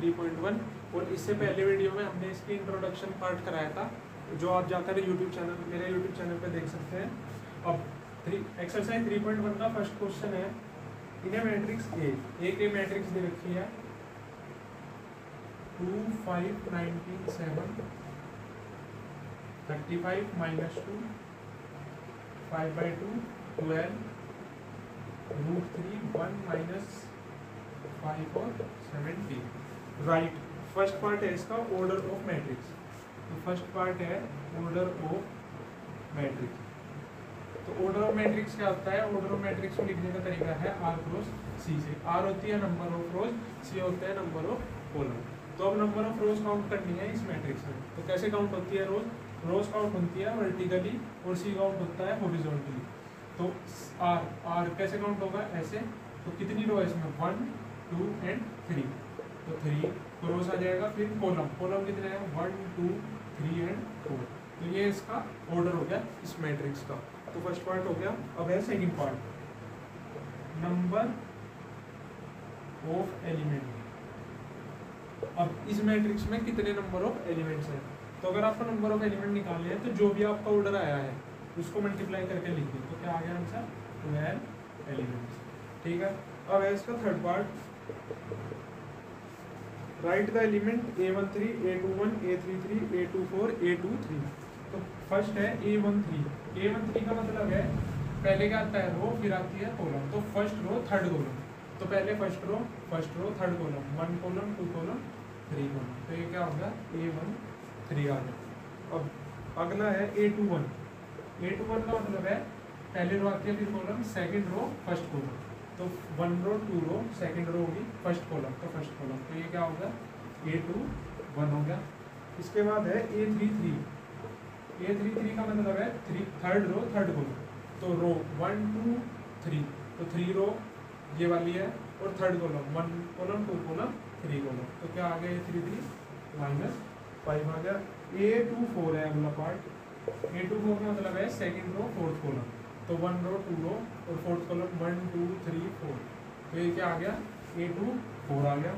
3.1, और इससे पहले वीडियो में हमने इसकी इंट्रोडक्शन पार्ट कराया था, जो आप जाकर यूट्यूब चैनल, मेरे यूट्यूब चैनल पे देख सकते हैं। अब एक्सरसाइज 3.1 का फर्स्ट क्वेश्चन है, इन ए मैट्रिक्स ए के मैट्रिक्स दे रखी है 2 5 19 7 35 -2 5/2 12 √3 1 -5 और 17। राइट, फर्स्ट पार्ट है इसका ऑर्डर ऑफ मैट्रिक्स। तो फर्स्ट पार्ट है ऑर्डर ऑफ मैट्रिक्स। तो ऑर्डर ऑफ मैट्रिक्स क्या होता है? ऑर्डर ऑफ मैट्रिक्स को लिखने का तरीका है R क्रॉस C से। R होती है नंबर ऑफ रोज, C होता है नंबर ऑफ कॉलम। तो अब नंबर ऑफ रोज काउंट करनी है इस मैट्रिक्स में। तो कैसे काउंट होती है रोज? रोज काउंट होती है वर्टिकली और C काउंट होता है हॉरिजॉन्टली। तो R कैसे काउंट होगा? ऐसे। तो कितनी रो है इसमें? 1 2 एंड 3। तो 3 रोज आ जाएगा। फिर कॉलम कितने हैं? 1 2 3 एंड 4। तो ये इसका ऑर्डर हो गया इस मैट्रिक्स का। तो फर्स्ट पार्ट हो गया। अब है second part, number of element. अब इस मैट्रिक्स में कितने नंबर ऑफ एलिमेंट्स हैं? तो अगर आपको नंबर ऑफ एलिमेंट निकालने हैं तो जो भी आपका ऑर्डर आया है उसको मल्टीप्लाई करके लिखिए। तो क्या आ गया आंसर? 12 एलिमेंट्स। ठीक है। अब है इसका third part, right the element A13 A21 A33 A24 A23। तो फर्स्ट है A13 का मतलब है पहले क्या आता है? रो, फिर आती है कॉलम। तो फर्स्ट रो थर्ड कॉलम। तो पहले first row third column, 1 column 2 column 3 column. तो ये क्या होगा? A13 आ गया। अब अगला है A21 का मतलब है पहले रो आती है फिर column, second row first column. तो 1 रो 2 रो, सेकंड रो होगी फर्स्ट कॉलम, तो फर्स्ट कॉलम। तो ये क्या होगा? A21 हो गया। इसके बाद है A33 का मतलब है थर्ड रो थर्ड कॉलम। तो रो 1 2 3, तो 3 रो ये वाली है, और third column 1 column 2 column 3 column. तो क्या आ गया? A33 -5 आ गया। A24 है अगला पार्ट। A24 का मतलब है सेकंड रो फोर्थ कॉलम। तो 1 रो 2 रो और फोर्थ कॉलम 1 2 3 4। तो ये क्या आ गया? A24 आ गया।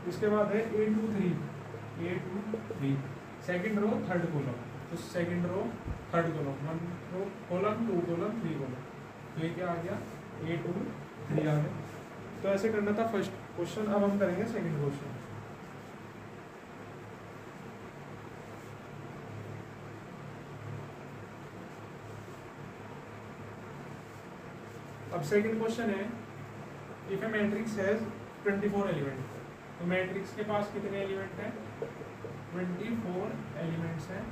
इसके बाद है A23 second row third column. तो second row third column 1 row column 2 column 3 column. तो ये क्या आ गया? A23 आ गया। तो ऐसे करना था फर्स्ट क्वेश्चन। अब हम करेंगे सेकंड क्वेश्चन। अब सेकंड क्वेश्चन है, if A matrix has 24 element. तो मैट्रिक्स के पास कितने एलिमेंट हैं? 24 एलिमेंट्स हैं।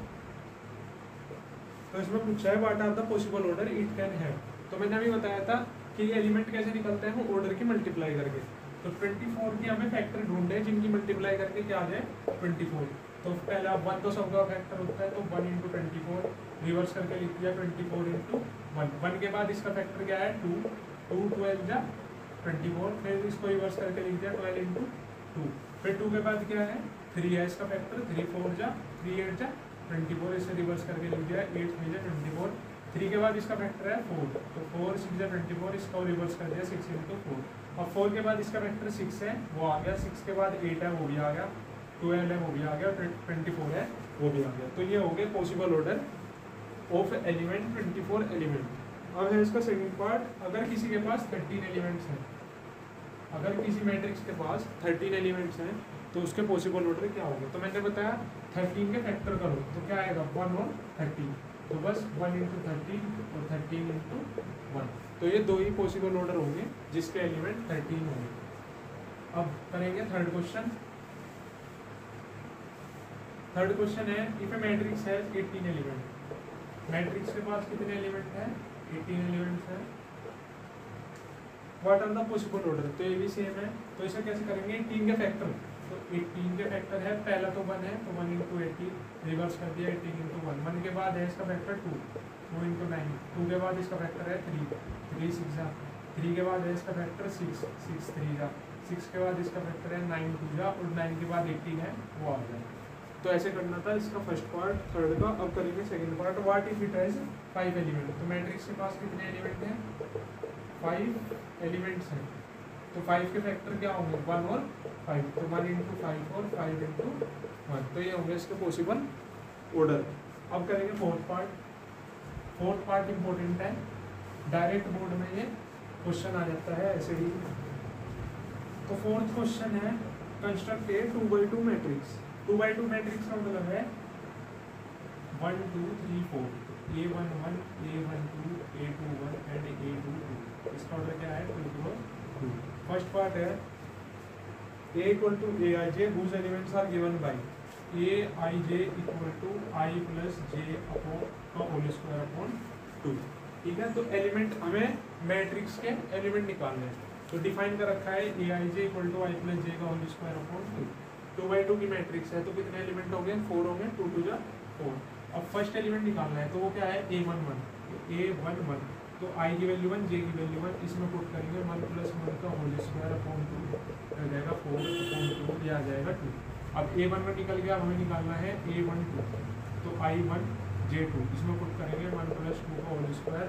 तो इसमें पूछा है what are the possible order it can have. तो मैंने अभी बताया था कि ये एलिमेंट कैसे निकलते हैं, वो ऑर्डर की मल्टीप्लाई करके। तो 24 की हमें फैक्टर ढूंढे जिनकी मल्टीप्लाई करके क्या आ जाए? 24। तो पहले आप 1 तो सबका फैक्टर होता है, तो 1 × 24 रिवर्स करके लिख दिया 24 × 1। 1 के बाद इसका फैक्टर क्या है? 2 12 जा 24। फिर इसको रिवर्स करके लिख दिया 12 × 2। फिर 2 के बाद क्या है? 3 है इसका फैक्टर, 3 4 जा 3 8 जा 24। इसे रिवर्स करके लिख दिया 8 3 जा 24। 3 के बाद इसका फैक्टर है 4, तो 4 6 जा 24। इसका रिवर्स कर दिया 6 × 4। अब 4 के बाद इसका फैक्टर 6 है, वो आ गया। 6 के बाद 8 है, वो भी आ गया। 12 है, वो भी आ गया। 24 है, वो भी आ गया। तो ये हो गया possible order of element 24 element. अब है इसका सेकंड पार्ट, अगर किसी के पास 13 एलिमेंट्स हैं, अगर किसी मैट्रिक्स के पास 13 एलिमेंट्स हैं तो उसके पॉसिबल ऑर्डर क्या होगा? तो मैंने बताया 13 के फैक्टर करो तो क्या आएगा? 1 और 13। तो बस 1 × 13 और 13 × 1। तो ये दो ही पॉसिबल ऑर्डर होंगे जिसके एलिमेंट 13 होंगे। अब करेंगे थर्ड क्वेश्चन। थर्ड क्वेश्चन है, इफ ए मैट्रिक्स है 18 एलिमेंट। मैट्रिक्स के पास कितने एलिमेंट हैं? 18 एलिमेंट्स हैं। What are the possible order? तो ये भी सेम है। तो इसे कैसे करेंगे? 18 के फैक्टर। तो 18 के फैक्टर है, पहला तो 1 है, तो 1 × 18 रिवर्स कर दिया 18 × 1। 1 के बाद है इसका फैक्टर 2 × 9। 2 के बाद इसका फैक्टर है 3 6 जा। 3 के बाद है इसका फैक्टर 6 3 जा। 6 के बाद इसका फैक्टर है 9 2 जा, और 9 के बाद 18 है, वो आ जाए। तो ऐसे करना था इसका फर्स्ट पार्ट थर्ड का। अब करेंगे second part, what if it has 5 element. तो मैट्रिक्स के पास कितने एलिमेंट हैं? 5 एलिमेंट्स हैं। तो 5 के फैक्टर क्या होंगे 1 और 5, तो 1 इंटू 5 और 5 इंटू 1, तो ये होंगे इसके पॉसिबल ऑर्डर। अब करेंगे fourth part. Fourth part important है, डायरेक्ट बोर्ड में ये क्वेश्चन आ जाता है ऐसे ही। तो फोर्थ क्वेश्चन है कंस्ट्रक्ट ए 2x2 मैट्रिक्स। 2x2 मैट्रिक्स का मतलब है 1 2 3 4, A11 A12 A21 and A22। इसका ऑर्डर क्या है 2 क्रॉस 2। फर्स्ट पार्ट है A equal to Aij whose elements are given by Aij equal to I plus J upon का whole square upon 2। ठीक है, तो एलिमेंट हमें मैट्रिक्स के एलिमेंट निकालने हैं। तो डिफाइन कर रखा है Aij equal to I plus J का होल स्क्वायर अपॉन 2। 2x2 की मैट्रिक्स है तो कितने एलिमेंट हो गए 4 होंगे, 2 2 जा 4। अब फर्स्ट एलिमेंट निकालना है तो वो क्या है A11। A11 तो I की वैल्यू 1, J की वैल्यू 1, इसमें पुट करेंगे 1 प्लस 1 का होल स्क्वायर अपॉन 2 आ जाएगा 4 अपॉन 2, ये आ जाएगा 2। अब A11 निकल गया, हमें निकालना है A12 तो I1 J2, इसमें पुट करेंगे 1 प्लस 2 का होल स्क्वायर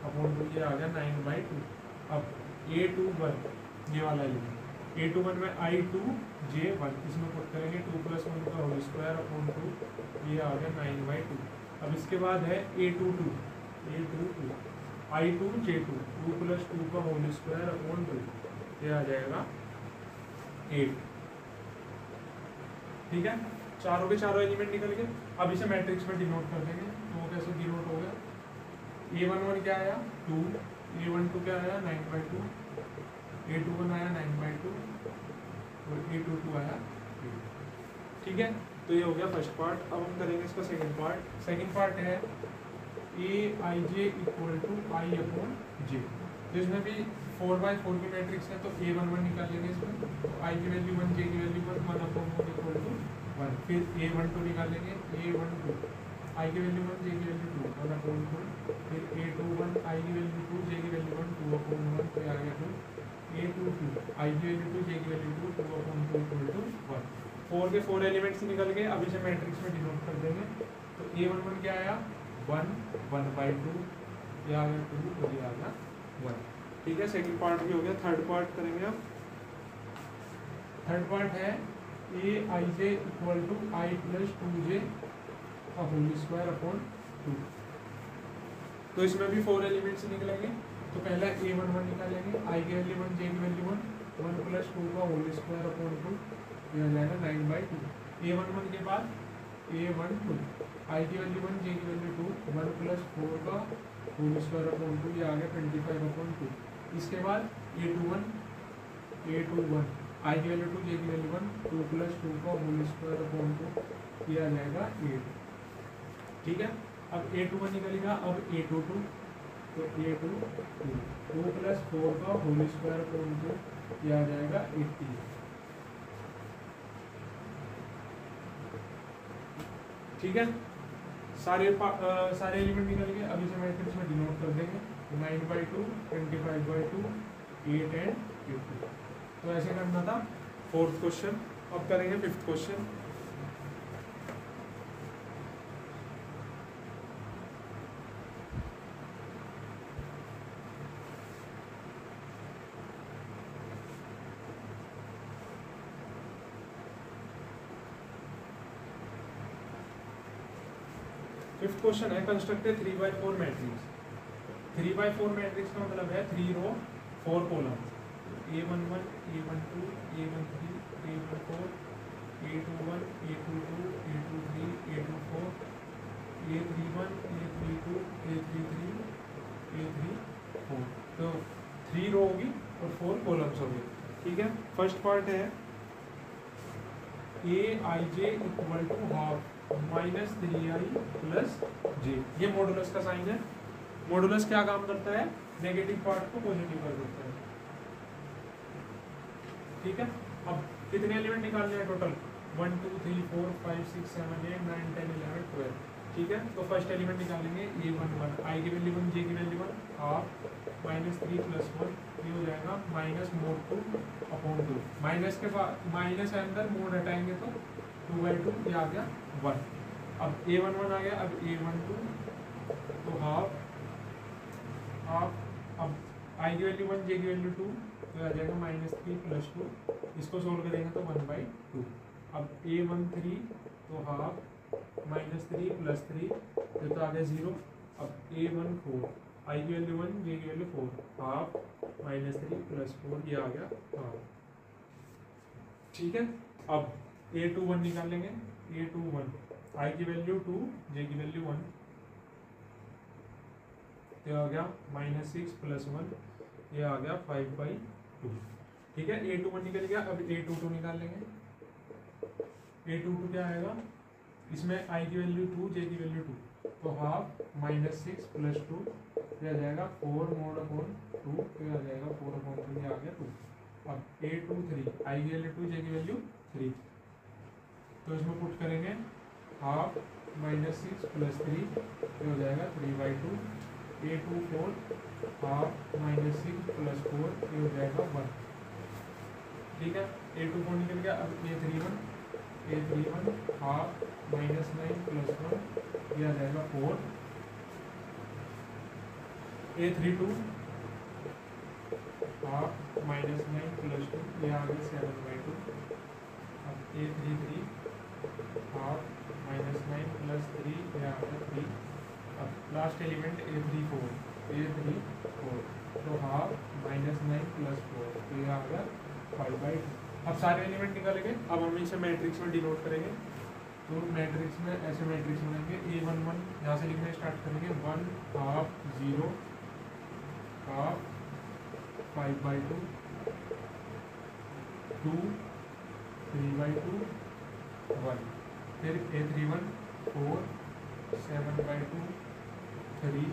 अपॉन 2, ये आ गया 9/2। अब A21 ये वाला एलिमेंट, A21 में I2 J1, इसमें पुट करेंगे 2 प्लस 1 का होल स्क्वायर अपॉन 2, ये आ गया 9/2। अब इसके बाद है A22 I2 J2 2 प्लस 2 का होल स्क्वायर अपॉन 2, ये आ जाएगा 8। ठीक है, चारों के चारों एलिमेंट निकल गए। अब इसे मैट्रिक्स में डिनोट कर देंगे, तो वो कैसे डिनोट हो गया A11 क्या आया 2, A12 क्या आया 9/2, A21 आया 9/2 और A22 आया 8। ठीक है, तो ये हो गया फर्स्ट पार्ट। अब हम करेंगे इसका सेकंड पार्ट। सेकंड पार्ट है Aij equal to I upon J. तो इसमें भी 4/4 की मैट्रिक्स है तो A11 निकाल लेंगे इसमें, तो I की वैल्यू 1, J की वैल्यू 1, 1 अपॉन 4 इक्वल टू 1। फिर A12 निकाल लेंगे, A12 I की वैल्यू 1, J की वैल्यू 2, 1 अपॉन 2। फिर A21 I की वैल्यू 2, J की वैल्यू 1, 2 अपॉन 1, तो आ गया 2। A22 I की वैल्यू 2, J की वैल्यू 2, 2 अपॉन 2 इक्वल टू 1। 4 के 4 एलिमेंट्स निकल गए। अब इसे मैट्रिक्स में डिनोट कर देंगे, तो A11 क्या आया 1 1/2, ये आ गया 2 और ये आ गया 1। ठीक है, सेकंड पार्ट भी हो गया। थर्ड पार्ट करेंगे अब। थर्ड पार्ट है Aij equal to I plus 2J का होल स्क्वायर अपॉन 2। तो इसमें भी 4 एलिमेंट्स निकलेंगे। तो पहला A11 निकालेंगे, I की वैल्यू 1, J की वैल्यू 1, 1 प्लस 2 का होल स्क्वायर अपॉन 2, ये आ जाएगा 9/2। A11 के बाद A12 I की वैल्यू 1, J की वैल्यू 2, 1 प्लस 4 का होल स्क्वायर अपॉन 2, ये आ गया 25/2। इसके बाद A21 I की वैल्यू 2, J की वैल्यू 1, 2 प्लस 2 का होल स्क्वायर अपॉन 2, ये आ जाएगा 8। ठीक है, अब A21 निकलेगा। अब A22 तो A22 2 प्लस 4 का होल स्क्वायर अपॉन 2, ये आ जाएगा 80। ठीक है, सारे एलिमेंट निकल गए। अब इसे मैट्रिक्स में डिनोट कर देंगे, 9/2 25/2 8 एंड 80। तो ऐसे करना था फोर्थ क्वेश्चन। अब करेंगे फिफ्थ क्वेश्चन। फिफ्थ क्वेश्चन है कंस्ट्रक्ट ए 3/4 मैट्रिक्स। 3/4 मैट्रिक्स का मतलब है 3 रो 4 column. A11 A12 A13 A14 A21 A22 A23 A24 A31 A32 A33 A34। तो 3 रो होगी और 4 कॉलम्स होंगे। ठीक है, फर्स्ट पार्ट है Aij equal to half -3i plus j। ये मॉडुलस का साइन है। मॉडुलस क्या काम करता है, नेगेटिव पार्ट को पॉजिटिव कर देता है। ठीक है, अब कितने एलिमेंट निकालने हैं टोटल 1 2 3 4 5 6 7 8 9 10 11 12। ठीक है, तो फर्स्ट एलिमेंट निकालेंगे A11 I की वैल्यू 1, J की वैल्यू 1, हाफ -3 + 1, ये हो जाएगा -mod2/2। माइनस के बाद माइनस है अंदर, मोड हटाएंगे तो 2/2, ये आ गया 1। अब A11 आ गया। अब A12 तो हाफ। अब I की वैल्यू 1, J की वैल्यू 2, तो आ जाएगा -3 + 2, इसको सोल्व करेंगे तो 1/2। अब A13 तो हाफ -3 + 3 तो आ गया 0। अब A14 आई की वैल्यू 1 जे की वैल्यू 4 हाफ -3 + 4 ये आ गया हाफ। ठीक है, अब A21 निकालेंगे। A21 आई की वैल्यू 2 जे की वैल्यू 1 तो आ गया -6 + 1 ये आ गया 5/2। ठीक है, A21 निकल गया। अब A22 निकाल लेंगे। A22 क्या आएगा, इसमें आई की वैल्यू 2 जे की वैल्यू 2 तो हाफ -6 + 2 ये आ जाएगा 4 mod upon 2 तो ये आ जाएगा 4 upon 2 ये आ गया 2। अब A23 आई की वैल्यू 2 जे की वैल्यू 3 तो इसमें पुट करेंगे हाफ -6 + 3 ये हो जाएगा 3/2। A24 हाफ -6 + 4 ये हो जाएगा 1। ठीक है, A24 निकल गया। अब A31 हाफ -9 + 1 ये आ जाएगा 4। A32 हाफ -9 + 2 ये आ गया 7/2। अब A33 हाफ -9 + 3 ये आ गया 3। अब लास्ट एलिमेंट A34 तो हाफ -9 + 4 तो ये आ गया 5/2। अब सारे एलिमेंट निकाल गए। अब हम इसे मैट्रिक्स में डिनोट करेंगे। तो मैट्रिक्स में ऐसे मैट्रिक्स बनेंगे A11 यहाँ से लिखने स्टार्ट करेंगे 1 हाफ 0 हाफ 5/2 2 3/2 1। फिर A31 4 7/2 3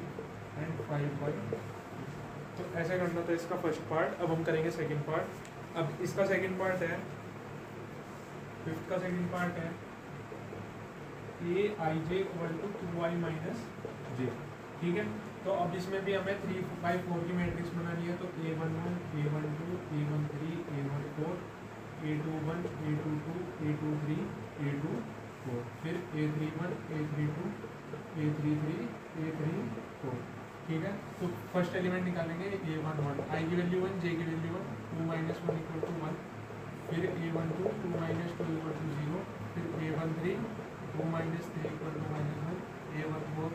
एंड 5/2। तो ऐसे करना था इसका फर्स्ट पार्ट। अब हम करेंगे सेकंड पार्ट। अब इसका सेकंड पार्ट है, फिफ्थ का सेकंड पार्ट है Aij = 2i - j। ठीक है, तो अब इसमें भी हमें 3/4 की मैट्रिक्स बनानी है। तो A11 A12 A13 A14 A21 A22 A23 A24 फिर A31 A32 A33 A34। ठीक है, तो फर्स्ट एलिमेंट निकालेंगे A11 आई की वैल्यू 1 जे की वैल्यू 1 2 - 1 = 1। फिर A12 2 - 2 = 0। फिर A13 2 - 3 = -1। A14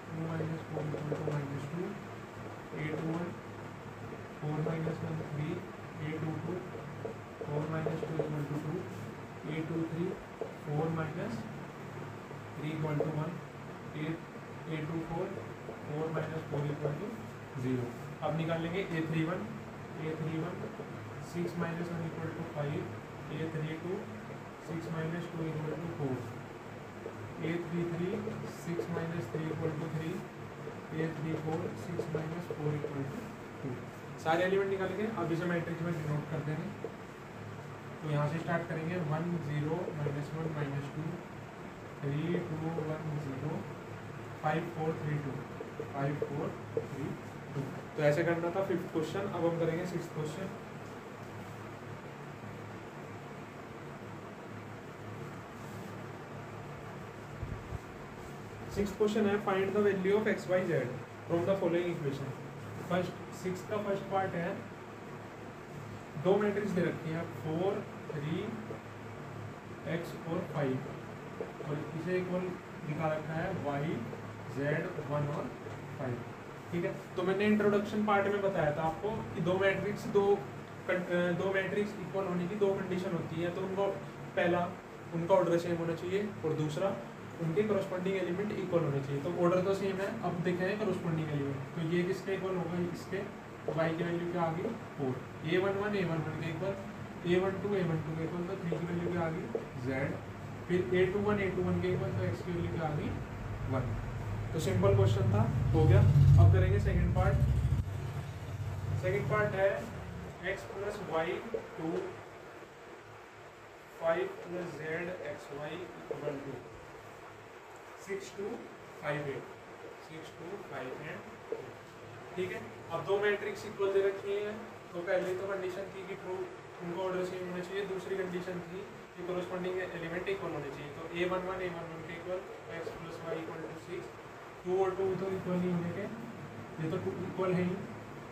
2 - 4 = -2। A21 4 - 1 3। A22 4 - 2 = 2। A23 4 - 3 = 1। A24 4 - 4 = 0। अब निकालेंगे A31 6 - 1 = 5। A32 6 - 2 = 4। A33 6 - 3 = 3। A34 6 - 4 = 2। सारे एलिमेंट निकालेंगे। अब इसे मैट्रिक्स में डिनोट कर देंगे। तो यहाँ से स्टार्ट करेंगे 1 0 -1 -2 3 2 1 0 5 4 3 2 5 4 3 2। तो ऐसे करना था फिफ्थ क्वेश्चन। अब हम करेंगे सिक्स्थ क्वेश्चन। सिक्स्थ क्वेश्चन है find the value of x y z from the following equation. First sixth का फर्स्ट पार्ट है, दो मैट्रिक्स दे रखी है 4 3 x और 5 और इसे एक और दिखा रखा है y z 1 और 5। ठीक है, तो मैंने इंट्रोडक्शन पार्ट में बताया था आपको कि दो मैट्रिक्स इक्वल होने की दो कंडीशन होती है। तो उनको पहला उनका ऑर्डर सेम होना चाहिए और दूसरा उनके करस्पॉन्डिंग एलिमेंट इक्वल होने चाहिए। तो ऑर्डर तो सेम है। अब देखें करस्पॉन्डिंग एलिमेंट, तो ये किसके इक्वल होगा, इसके y की वैल्यू क्या आ गई 4। A11 A11 के इक्वल, A12 A12 के इक्वल, तो 3 की वैल्यू क्या आ गई z। फिर A21 A21 के इक्वल, तो x की वैल्यू क्या आ गई 1। तो सिंपल क्वेश्चन था, हो गया। अब करेंगे सेकंड पार्ट। सेकंड पार्ट है x + y 2 5 + z xy = 6 2 5 8 6 2 5 8। ठीक है, अब दो मैट्रिक्स इक्वल दे रखी है। तो पहले तो कंडीशन थी कि ट्रू उनका ऑर्डर सेम होना चाहिए। दूसरी कंडीशन थी कि कोरस्पॉन्डिंग एलिमेंट इक्वल होने चाहिए। तो A11 A11 के इक्वल x + y = 6। 2 और 2 तो इक्वल नहीं होने के, ये तो 2 इक्वल है ही।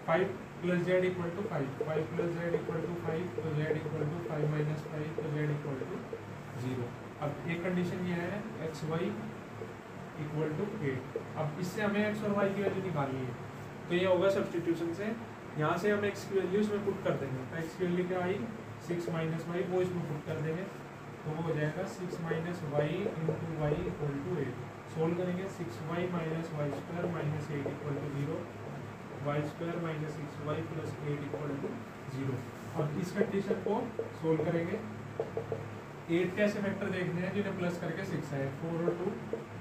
5 plus Z equal to 5, 5 plus Z equal to 5, तो जेड इक्वल टू 5 माइनस 5, तो जेड इक्वल टू 0। अब एक कंडीशन ये है एक्स वाई इक्वल टू 8। अब इससे हमें एक्स और वाई की वैल्यू निकालनी है, तो ये होगा सब्सटीट्यूशन से। यहाँ से हम एक्स की वैल्यू इसमें पुट कर देंगे, तो एक्स की वैल्यू क्या आई 6 माइनस वाई, वो इसमें पुट कर देंगे, तो वो हो जाएगा 6 minus Y into Y equal to 8। Solve करेंगे 6y minus Y square minus 8 equal to 0, Y square minus 6y plus 8 equal to 0। अब इस कंडीशन को सोल्व करेंगे। 8 कैसे फैक्टर देखने हैं जिन्हें प्लस करके 6 है, 4 और 2,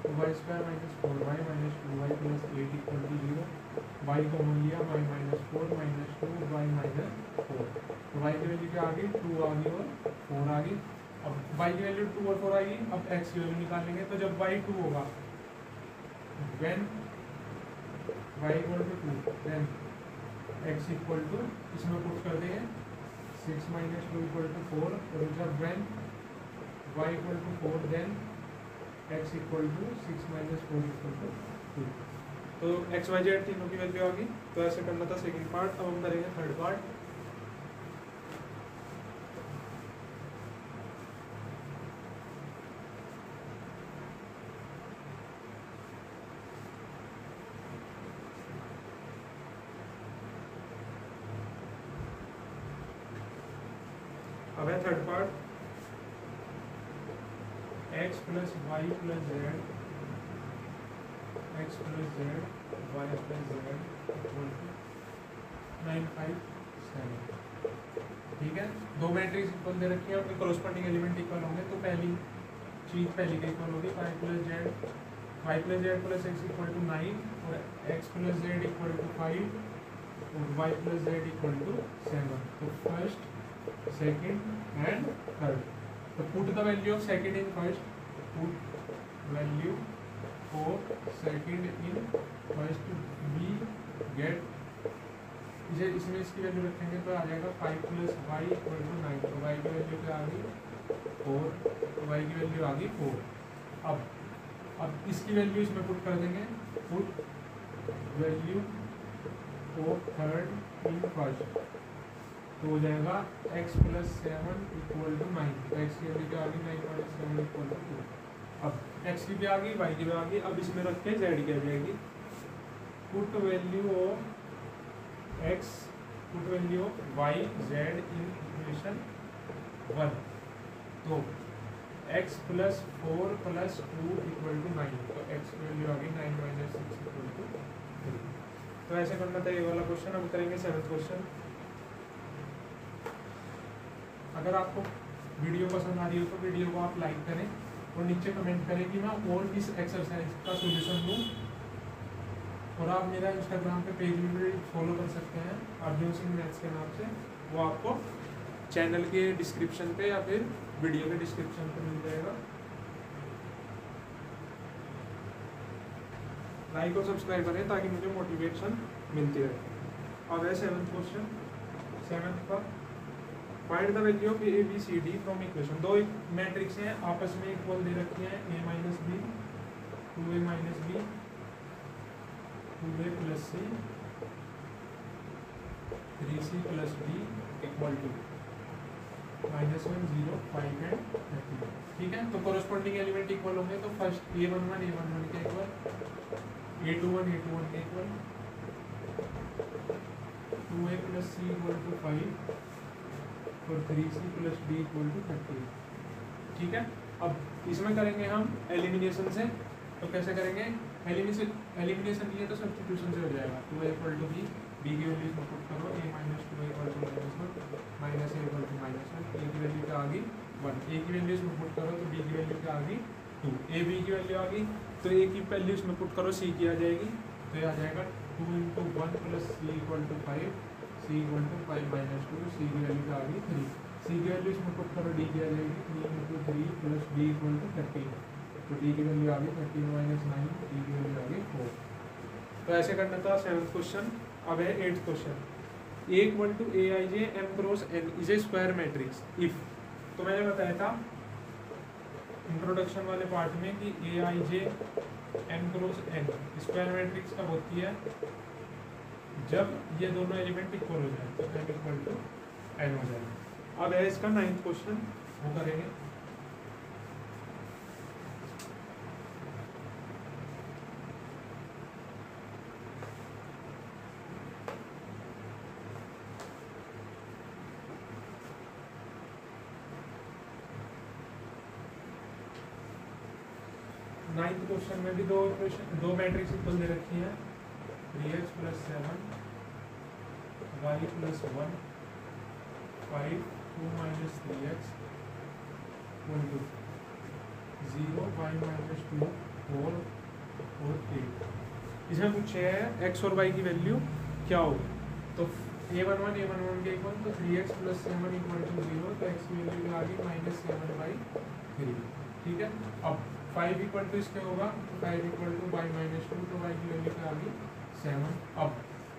तो Y square minus 4y minus 2y plus 8 equal to 0, Y को हो लिया y minus 4 minus 2y minus 4, तो y की वैल्यू क्या आ गई 2 आ गई और 4 आ गई। अब y की वैल्यू 2 और 4 आएगी, अब x की वैल्यू निकालेंगे, तो जब y 2 होगा, when y equal to 2 then x equal to, इसमें पुट कर देंगे 6 माइनस 2 इक्वल टू 4, और जब when y equal to 4 then x equal to 6 minus 4 equal to 2। तो x y z तीनों की वैल्यू आ गई। तो ऐसे करना था सेकंड पार्ट। अब हम करेंगे थर्ड पार्ट। अब है third part, x plus Y plus Z, X plus Z Y plus Z equal to 9 5 7। ठीक है, दो मैट्रिक्स इक्वल दे रखी है, उनके कॉरस्पॉन्डिंग एलिमेंट इक्वल होंगे, तो पहली चीज पहली के इक्वल होगी Y plus Z plus X equal to 9, और X plus Z equal to 5, और Y plus Z equal to 7। तो फर्स्ट सेकंड एंड थर्ड, तो put the value of second in first, put value of second in first, we get, इसे इसमें इसकी value रखेंगे तो आ जाएगा 5 प्लस वाई इक्वल टू 9, तो वाई की वैल्यू क्या आ गई 4, तो वाई की वैल्यू आ गई 4। अब इसकी वैल्यू इसमें पुट कर देंगे, put value of third in first, तो हो जाएगा x प्लस 7 इक्वल टू 9, तो x की वैल्यू क्या आ गई 9 माइनस 7 इक्वल टू 2। अब x की भी आ गई, y की भी आ गई, अब इसमें रख के z की आ जाएगी, put value of x, put value of y z in equation 1, तो x plus 4 plus 2 equal to 9, तो x की वैल्यू आ गई 9 माइनस 6 इक्वल टू 3। तो ऐसे करना था ये वाला क्वेश्चन। हम करेंगे 7th क्वेश्चन। अगर आपको वीडियो पसंद आ रही हो तो वीडियो को आप लाइक करें और नीचे कमेंट करें कि मैं और इस एक्सरसाइज का सॉल्यूशन दूँ, और आप मेरा इंस्टाग्राम पे पेज भी फॉलो कर सकते हैं अर्जुन सिंह मैथ्स के नाम से, वो आपको चैनल के डिस्क्रिप्शन पे या फिर वीडियो के डिस्क्रिप्शन पे मिल जाएगा। लाइक और सब्सक्राइब करें ताकि मुझे मोटिवेशन मिलती रहे। अब है 7th क्वेश्चन। 7th का find the value of A B C D from equation. दो मैट्रिक्स हैं आपस में इक्वल दे रखी हैं, a minus B, 2a minus B, 2a plus C, 3c plus D equal to -1 0 5 and 30। ठीक है, तो कोरस्पॉन्डिंग एलिमेंट इक्वल होंगे, तो फर्स्ट a11 a11 के इक्वल, a21 a21 के equal, 2a plus C equal to 5 और 3c plus D equal to 30। ठीक है, अब इसमें करेंगे हम एलिमिनेशन से। तो कैसे करेंगे एलिमिनेशन किए तो सब्स्टिट्यूशन से हो जाएगा। 2a equal to B, B की वैल्यू इसमें पुट करो, a minus 2 equal to -1, minus a equal to -1, a की वैल्यू क्या आ गई 1, a की वैल्यू इसमें पुट करो तो b की वैल्यू क्या आ गई 2, a b की वैल्यू आ गई, तो a की वैल्यू इसमें पुट करो, c की आ जाएगी, तो ये आ जाएगा 2 × 1 plus c equal to 5, c equal to 5 minus 2, c की वैल्यू क्या आ गई 3, c की वैल्यू इसमें पुट करो, d की आ जाएगी 3 × 3 प्लस d इक्वल टू 30, तो d की वैल्यू आ गई 13 माइनस 9, d की वैल्यू आ गई 4। तो ऐसे करना था 7th क्वेश्चन। अब है 8th question. a equal to a i j m cross n is a square matrix if, तो मैंने बताया था इंट्रोडक्शन वाले पार्ट में कि a i j m cross n square matrix कब होती है, जब ये दोनों एलिमेंट इक्वल हो जाए तो m इक्वल टू n हो जाएगा। अब है इसका 9th क्वेश्चन, वो करेंगे। नाइन्थ क्वेश्चन में भी दो मैट्रिक्स इक्वल दे रखी है, 3x + 7 y + 1 5 2 - 3x = 0 y - 2 4 और 8। इसमें पूछे है x और y की वैल्यू क्या होगी। तो a11 के इक्वल, तो 3x + 7 = 0, तो x की वैल्यू आ गई -7/3। ठीक है। अब 5 इक्वल टू इसके होगा, तो 5 इक्वल टू y - 2, तो y की वैल्यू क्या आ गई 7। अब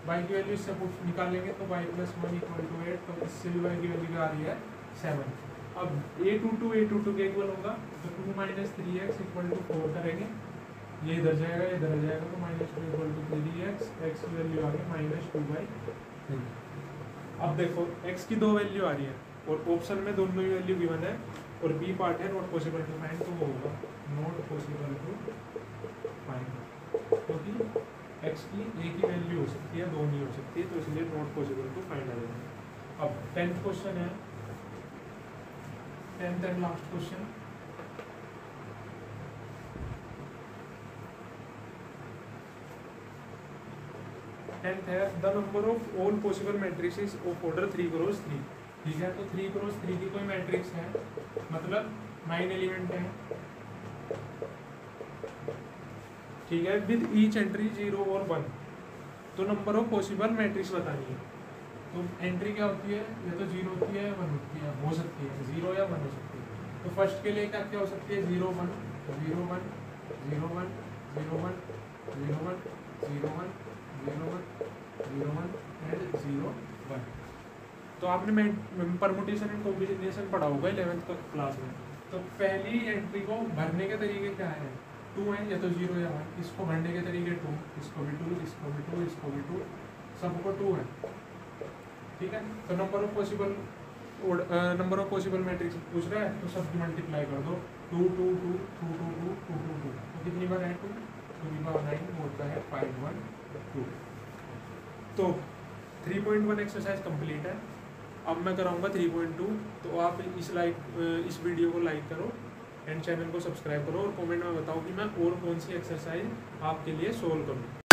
y की वैल्यू इससे निकालेंगे तो y + 1 = 8, तो इससे भी y की वैल्यू क्या आ रही है 7। अब a22 के इक्वल होगा, तो 2 - 3x = 4 करेंगे, ये इधर जाएगा ये इधर जाएगा, तो -2 = 3x, x की वैल्यू आ गई -2/3। अब देखो x की दो वैल्यू आ रही है और ऑप्शन में दोनों ही वैल्यू गिवन है, और बी पार्ट है नॉट पॉसिबल टू फाइंड, तो वो होगा नॉट पॉसिबल टू फाइंड, क्योंकि x की एक ही वैल्यू हो सकती है, दो नहीं हो सकती, तो इसलिए नॉट पॉसिबल टू फाइंड आ जाएगा। अब 10th क्वेश्चन है, 10th एंड लास्ट क्वेश्चन। है the number of all possible matrices of order 3 × 3। ठीक है, तो 3 × 3 की कोई मैट्रिक्स है, मतलब 9 एलिमेंट है। ठीक है, विद ईच एंट्री 0 और 1, तो नंबर ऑफ पॉसिबल मैट्रिक्स बतानी है। तो एंट्री क्या होती है, या तो 0 होती है या 1 होती है, हो सकती है 0 या 1 हो सकती है। तो फर्स्ट के लिए क्या क्या हो सकती है, 0 1 0 1 0 1 0 1 0 1 0 1 0 1 0 1 एंड 0 1। तो आपने परमुटेशन एंड कॉम्बिनेशन पढ़ा होगा 11th क्लास में। तो पहली एंट्री को भरने के तरीके क्या है, 2 है, या तो 0 या 1। इसको भरने के तरीके 2, इसको भी 2, इसको भी 2, इसको भी 2, सबको 2 है। ठीक है, तो नंबर ऑफ पॉसिबल मैट्रिक्स पूछ रहा है, तो सब मल्टीप्लाई कर दो, 2 2 2 2 2 2 2 2 2, तो कितनी बार है 2 2 की पावर 9 होता है 5 1 2। तो 3.1 एक्सरसाइज कंप्लीट है। अब मैं कराऊंगा 3.2। तो आप इस वीडियो को लाइक करो एंड चैनल को सब्सक्राइब करो, और कमेंट में बताओ कि मैं और कौन सी एक्सरसाइज आपके लिए सोल्व करूँ।